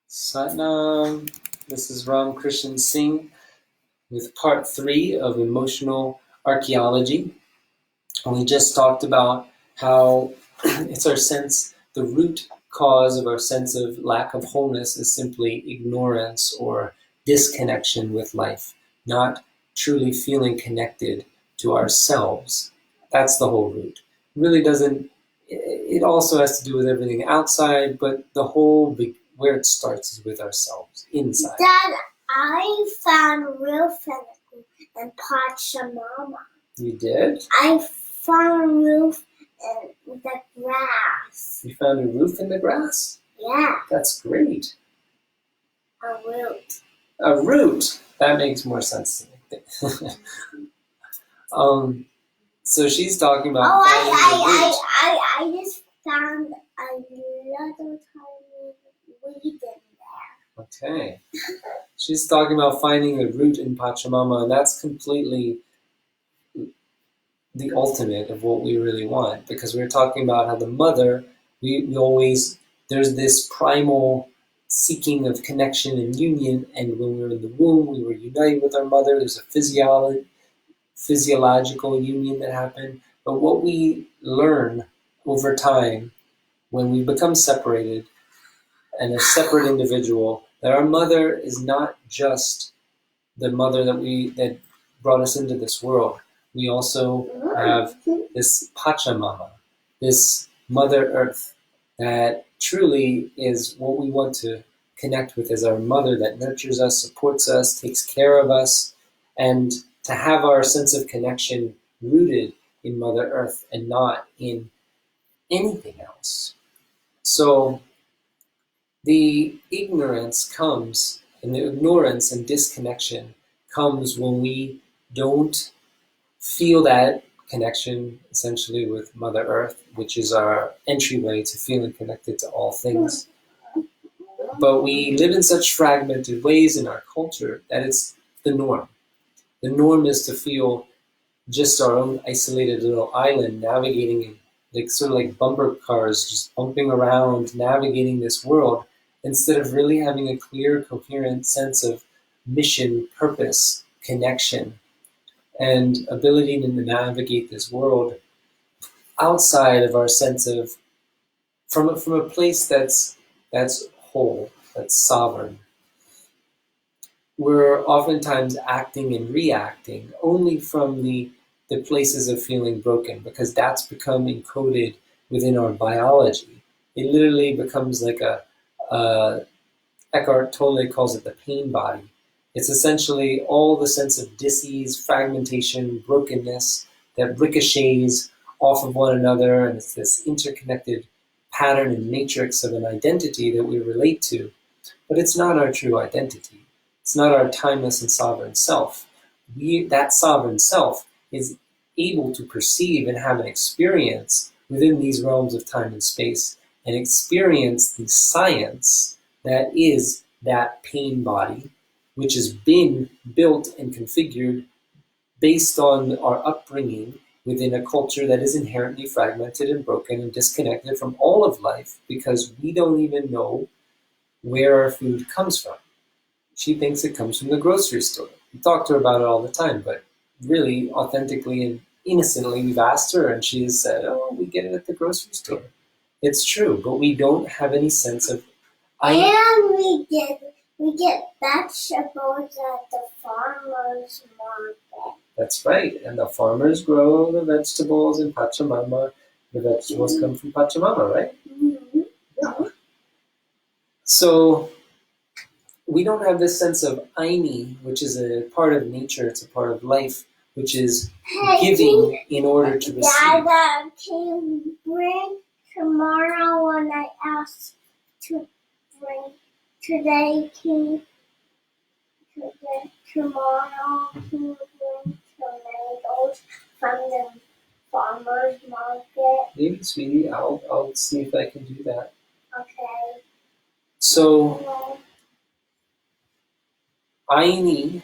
Satnam, this is Ram Krishan Singh with part 3 of emotional archaeology. And we just talked about how it's our sense, the root cause of our sense of lack of wholeness is simply ignorance or disconnection with life, not truly feeling connected to ourselves. That's the whole root. It really doesn't, it also has to do with everything outside, but the whole where it starts is with ourselves, inside. Dad, I found real fennel in Pachamama. You did? I found a roof in the grass. You found a roof in the grass? Yeah. That's great. A root. A root? That makes more sense to me. So she's talking about I just found a little tiny weed in there. Okay. She's talking about finding a root in Pachamama, and that's completely the ultimate of what we really want, because we're talking about how the mother, we always, there's this primal seeking of connection and union, and when we were in the womb, we were united with our mother. There's a physiological union that happened. But what we learn over time when we become separated and a separate individual, that our mother is not just the mother that brought us into this world. We also have this Pachamama, this Mother Earth, that truly is what we want to connect with as our mother, that nurtures us, supports us, takes care of us, and to have our sense of connection rooted in Mother Earth and not in anything else. So the ignorance comes, and the ignorance and disconnection comes when we don't feel that connection essentially with Mother Earth, which is our entryway to feeling connected to all things. But we live in such fragmented ways in our culture that it's the norm. The norm is to feel just our own isolated little island navigating in sort of like bumper cars, just bumping around, navigating this world, instead of really having a clear, coherent sense of mission, purpose, connection, and ability to navigate this world outside of our sense of, from a place that's whole, that's sovereign. We're oftentimes acting and reacting only from the places of feeling broken, because that's become encoded within our biology. It literally becomes like Eckhart Tolle calls it the pain body. It's essentially all the sense of dis-ease, fragmentation, brokenness that ricochets off of one another, and it's this interconnected pattern and matrix of an identity that we relate to. But it's not our true identity. It's not our timeless and sovereign self. That sovereign self is able to perceive and have an experience within these realms of time and space, and experience the science that is that pain body, which has been built and configured based on our upbringing within a culture that is inherently fragmented and broken and disconnected from all of life, because we don't even know where our food comes from. She thinks it comes from the grocery store. We talk to her about it all the time, but really, authentically and innocently, we've asked her, and she has said, "Oh, we get it at the grocery store." It's true, but we don't have any sense of. And we get vegetables at the farmer's market. That's right, and the farmers grow the vegetables in Pachamama. The vegetables come from Pachamama, right? Mm-hmm. Yeah. So we don't have this sense of Aini, which is a part of nature, it's a part of life, which is giving in order to receive. Dada, can you bring tomorrow when I asked to bring today? Tomorrow can you bring tomatoes from the farmer's market? Maybe, sweetie, I'll see if I can do that. Okay. So Aini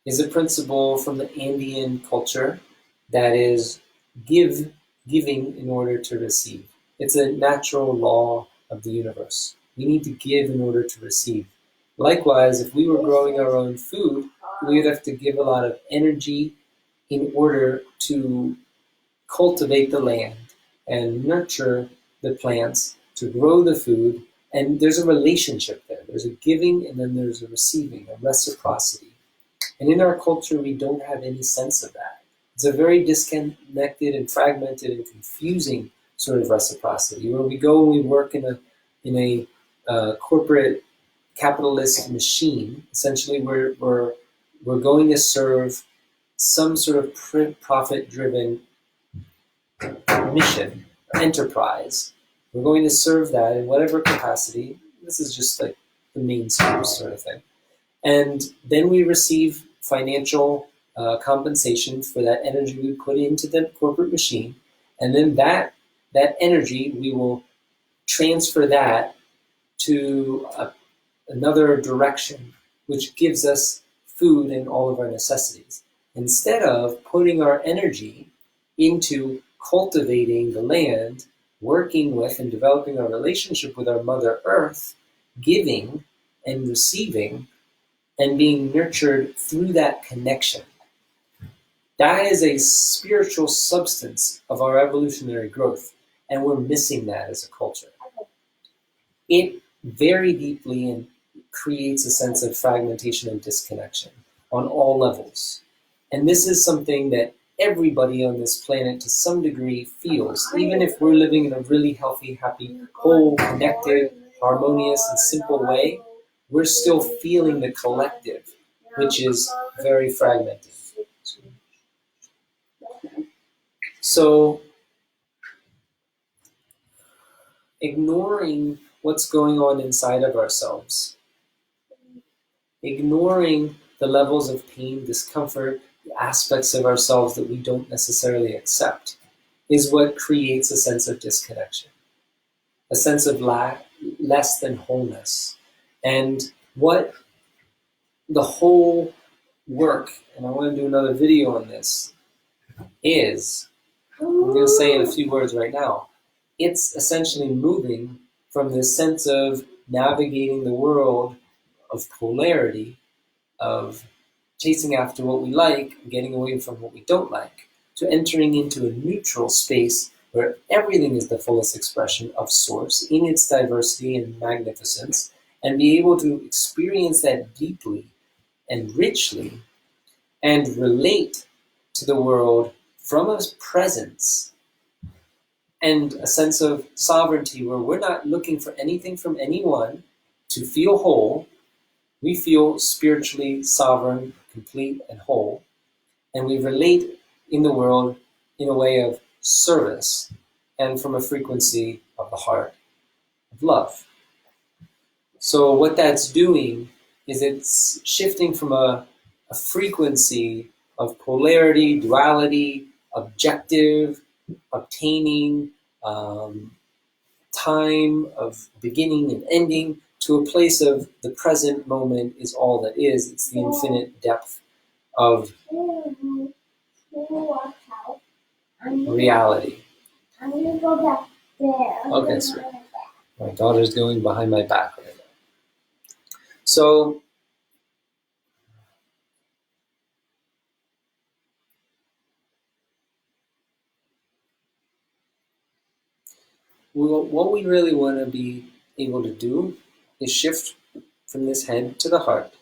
is a principle from the Andean culture that is giving in order to receive. It's a natural law of the universe. We need to give in order to receive. Likewise, if we were growing our own food, we would have to give a lot of energy in order to cultivate the land and nurture the plants to grow the food. And there's a relationship there. There's a giving and then there's a receiving, a reciprocity. And in our culture, we don't have any sense of that. It's a very disconnected and fragmented and confusing sort of reciprocity, where we go and we work in a corporate capitalist machine. Essentially, we're going to serve some sort of profit-driven mission, enterprise. We're going to serve that in whatever capacity. This is just like the mainstream sort of thing. And then we receive financial compensation for that energy we put into the corporate machine. And then that energy, we will transfer that to another direction, which gives us food and all of our necessities. Instead of putting our energy into cultivating the land, working with and developing our relationship with our Mother Earth, giving and receiving, and being nurtured through that connection. That is a spiritual substance of our evolutionary growth, and we're missing that as a culture. It very deeply creates a sense of fragmentation and disconnection on all levels. And this is something that everybody on this planet to some degree feels, even if we're living in a really healthy, happy, whole, connected, harmonious, and simple way, we're still feeling the collective, which is very fragmented. So, ignoring what's going on inside of ourselves, ignoring the levels of pain, discomfort, the aspects of ourselves that we don't necessarily accept, is what creates a sense of disconnection, a sense of less than wholeness. And what the whole work, and I want to do another video on this, is, I'm going to say in a few words right now, it's essentially moving from this sense of navigating the world of polarity, of chasing after what we like, getting away from what we don't like, to entering into a neutral space where everything is the fullest expression of Source in its diversity and magnificence, and be able to experience that deeply and richly and relate to the world from a presence and a sense of sovereignty where we're not looking for anything from anyone to feel whole. We feel spiritually sovereign, complete, and whole, and we relate in the world in a way of service and from a frequency of the heart, of love. So what that's doing is it's shifting from a frequency of polarity, duality, objective, obtaining, time of beginning and ending, to a place of the present moment is all that is. It's the infinite depth of reality. I'm going to go back there. Okay, sweet. My daughter's going behind my back right now. So, what we really want to be able to do is shift from this head to the heart.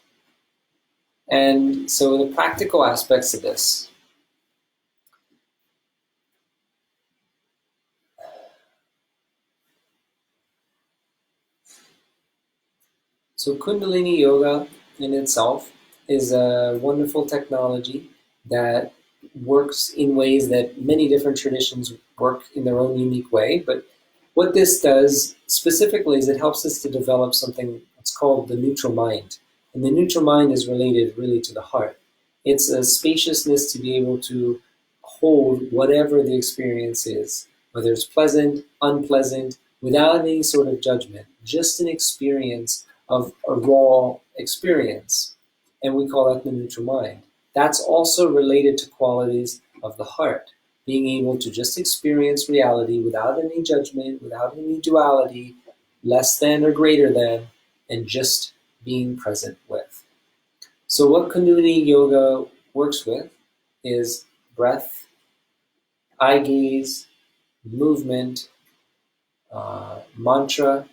And so the practical aspects of this. So Kundalini Yoga in itself is a wonderful technology that works in ways that many different traditions work in their own unique way. But what this does specifically is it helps us to develop something that's called the neutral mind. And the neutral mind is related really to the heart. It's a spaciousness to be able to hold whatever the experience is, whether it's pleasant, unpleasant, without any sort of judgment, just an experience of a raw experience. And we call that the neutral mind. That's also related to qualities of the heart, being able to just experience reality without any judgment, without any duality, less than or greater than, and just being present with. So what Kundalini Yoga works with is breath, eye gaze, movement, mantra.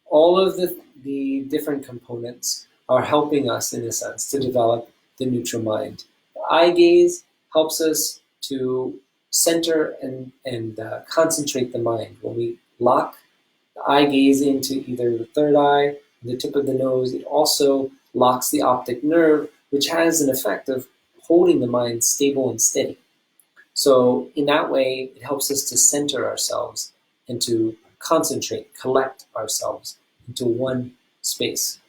All of the different components are helping us, in a sense, to develop the neutral mind. The eye gaze helps us to center and concentrate the mind. When we lock the eye gaze into either the third eye, the tip of the nose, it also locks the optic nerve, which has an effect of holding the mind stable and steady. So in that way, it helps us to center ourselves and to concentrate, collect ourselves into one space.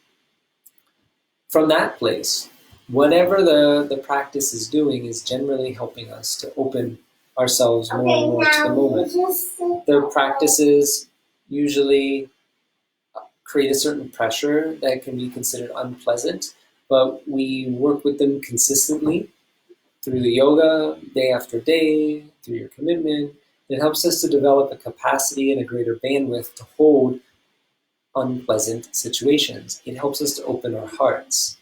From that place, whatever the practice is doing is generally helping us to open ourselves more and more to the moment. The practices usually create a certain pressure that can be considered unpleasant, but we work with them consistently through the yoga, day after day, through your commitment. It helps us to develop a capacity and a greater bandwidth to hold unpleasant situations. It helps us to open our hearts.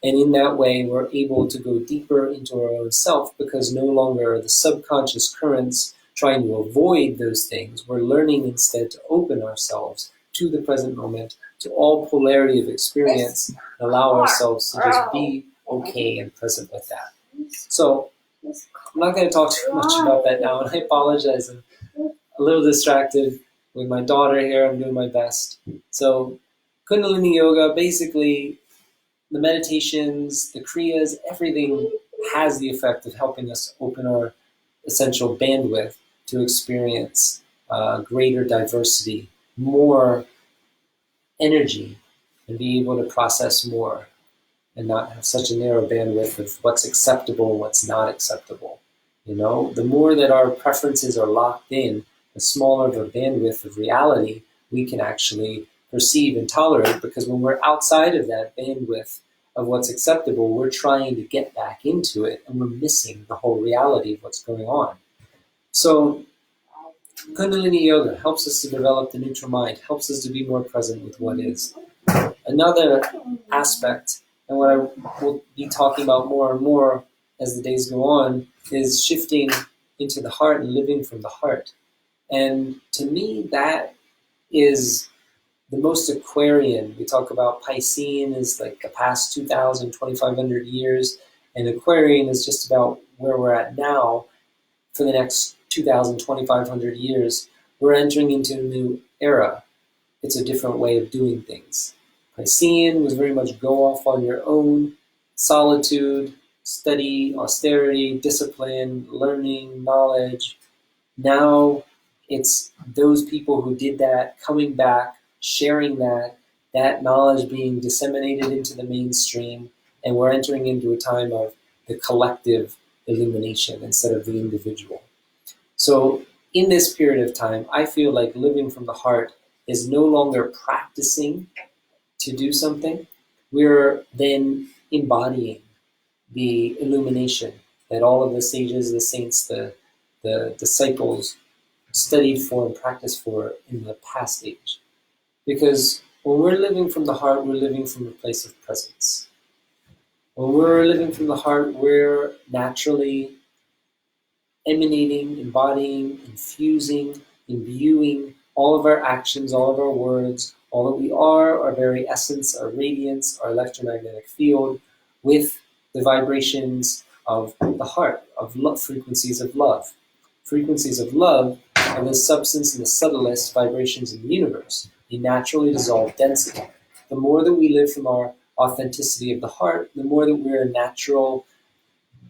And in that way, we're able to go deeper into our own self because no longer are the subconscious currents trying to avoid those things. We're learning instead to open ourselves to the present moment, to all polarity of experience, and allow ourselves to just be okay and present with that. So I'm not going to talk too much about that now, and I apologize. I'm a little distracted with my daughter here. I'm doing my best. So Kundalini Yoga, basically the meditations, the kriyas, everything has the effect of helping us open our essential bandwidth to experience greater diversity, more energy, and be able to process more and not have such a narrow bandwidth of what's acceptable and what's not acceptable. You know, the more that our preferences are locked in, the smaller of a bandwidth of reality we can actually perceive and tolerate, because when we're outside of that bandwidth of what's acceptable, we're trying to get back into it and we're missing the whole reality of what's going on. So Kundalini Yoga helps us to develop the neutral mind, helps us to be more present with what is. Another aspect, and what I will be talking about more and more as the days go on, is shifting into the heart and living from the heart. And to me, that is the most Aquarian. We talk about Piscean is like the past 2,000, 2,500 years, and Aquarian is just about where we're at now for the next 2,000, 2,500 years. We're entering into a new era. It's a different way of doing things. Piscean was very much go off on your own, solitude, study, austerity, discipline, learning, knowledge. Now it's those people who did that coming back, sharing that knowledge being disseminated into the mainstream, and we're entering into a time of the collective illumination instead of the individual. So in this period of time, I feel like living from the heart is no longer practicing to do something. We're then embodying the illumination that all of the sages, the saints, the disciples studied for and practiced for in the past age. Because when we're living from the heart, we're living from a place of presence. When we're living from the heart, we're naturally emanating, embodying, infusing, imbuing all of our actions, all of our words, all that we are, our very essence, our radiance, our electromagnetic field, with the vibrations of the heart, of love, frequencies of love. Frequencies of love are the substance and the subtlest vibrations in the universe. They naturally dissolve density. The more that we live from our authenticity of the heart, the more that we're a natural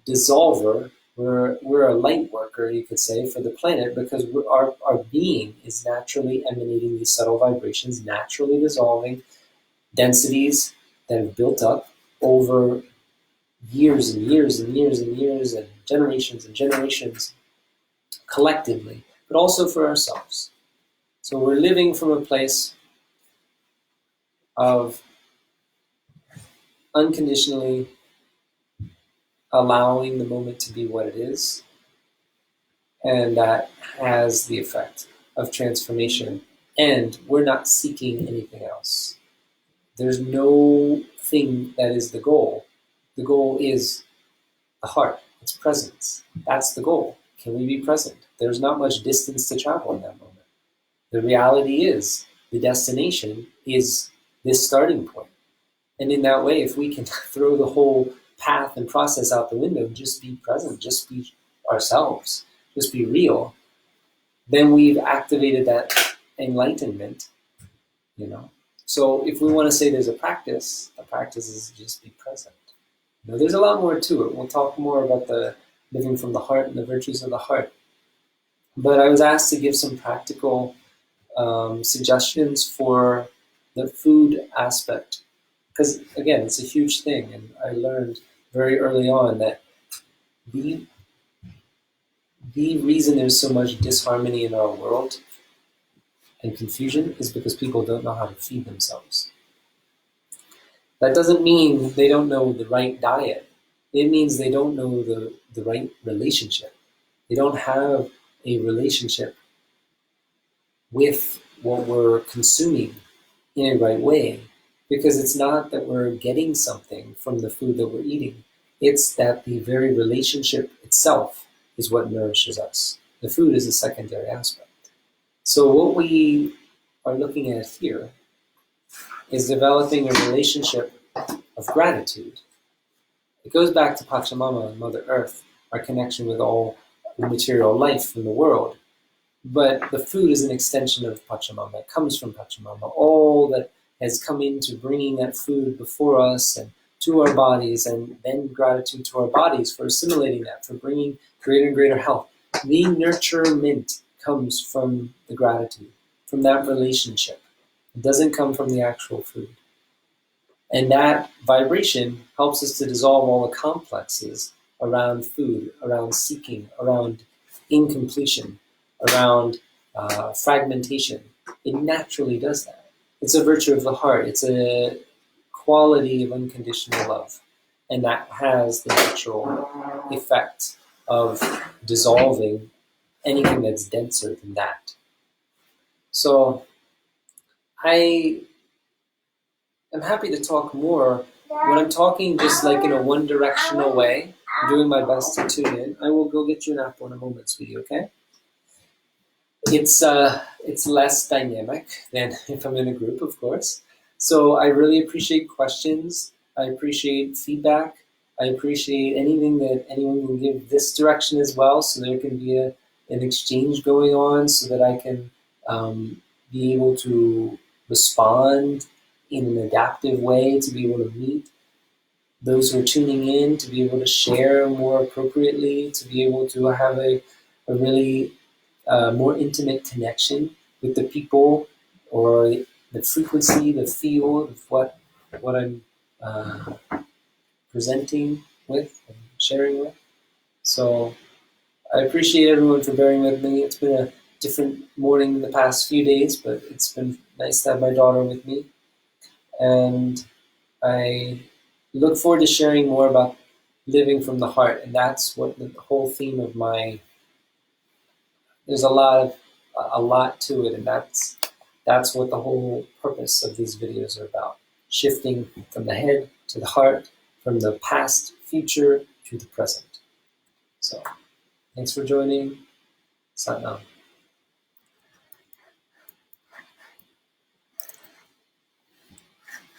dissolver. We're a light worker, you could say, for the planet, because our being is naturally emanating these subtle vibrations, naturally dissolving densities that have built up over years and years and years and years and generations collectively, but also for ourselves. So we're living from a place of unconditionally allowing the moment to be what it is, and that has the effect of transformation And we're not seeking anything else. There's no thing that is the goal. The goal is the heart, its presence. That's the goal. Can we be present? There's not much distance to travel in that moment. The reality is the destination is this starting point. And in that way, if we can throw the whole path and process out the window and just be present, just be ourselves, just be real, then we've activated that enlightenment, you know. So if we want to say there's a practice, the practice is just be present. You know, there's a lot more to it. We'll talk more about the living from the heart and the virtues of the heart. But I was asked to give some practical suggestions for the food aspect. Because again, it's a huge thing, and I learned very early on that the reason there's so much disharmony in our world and confusion is because people don't know how to feed themselves. That doesn't mean they don't know the right diet. It means they don't know the right relationship. They don't have a relationship with what we're consuming in a right way, because it's not that we're getting something from the food that we're eating. It's that the very relationship itself is what nourishes us. The food is a secondary aspect. So what we are looking at here is developing a relationship of gratitude. It goes back to Pachamama and Mother Earth, our connection with all the material life in the world. But the food is an extension of Pachamama. It comes from Pachamama. All that has come into bringing that food before us and to our bodies, and then gratitude to our bodies for assimilating that, for bringing greater and greater health. The nurturement comes from the gratitude, from that relationship. It doesn't come from the actual food. And that vibration helps us to dissolve all the complexes around food, around seeking, around incompletion, around fragmentation. It naturally does that. It's a virtue of the heart. It's a quality of unconditional love. And that has the natural effect of dissolving anything that's denser than that. So I am happy to talk more. When I'm talking just like in a one-directional way, I'm doing my best to tune in. I will go get you an apple in a moment, sweetie, okay? It's less dynamic than if I'm in a group, of course. So I really appreciate questions. I appreciate feedback. I appreciate anything that anyone can give this direction as well, so there can be an exchange going on, so that I can be able to respond in an adaptive way, to be able to meet those who are tuning in, to be able to share more appropriately, to be able to have a really more intimate connection with the people, or the frequency, the feel of what I'm presenting with and sharing with. So I appreciate everyone for bearing with me. It's been a different morning in the past few days, but it's been nice to have my daughter with me. And I look forward to sharing more about living from the heart. And that's what the whole theme of there's a lot to it. And that's what the whole purpose of these videos are about. Shifting from the head to the heart, from the past, future, to the present. So thanks for joining. Sat Nam.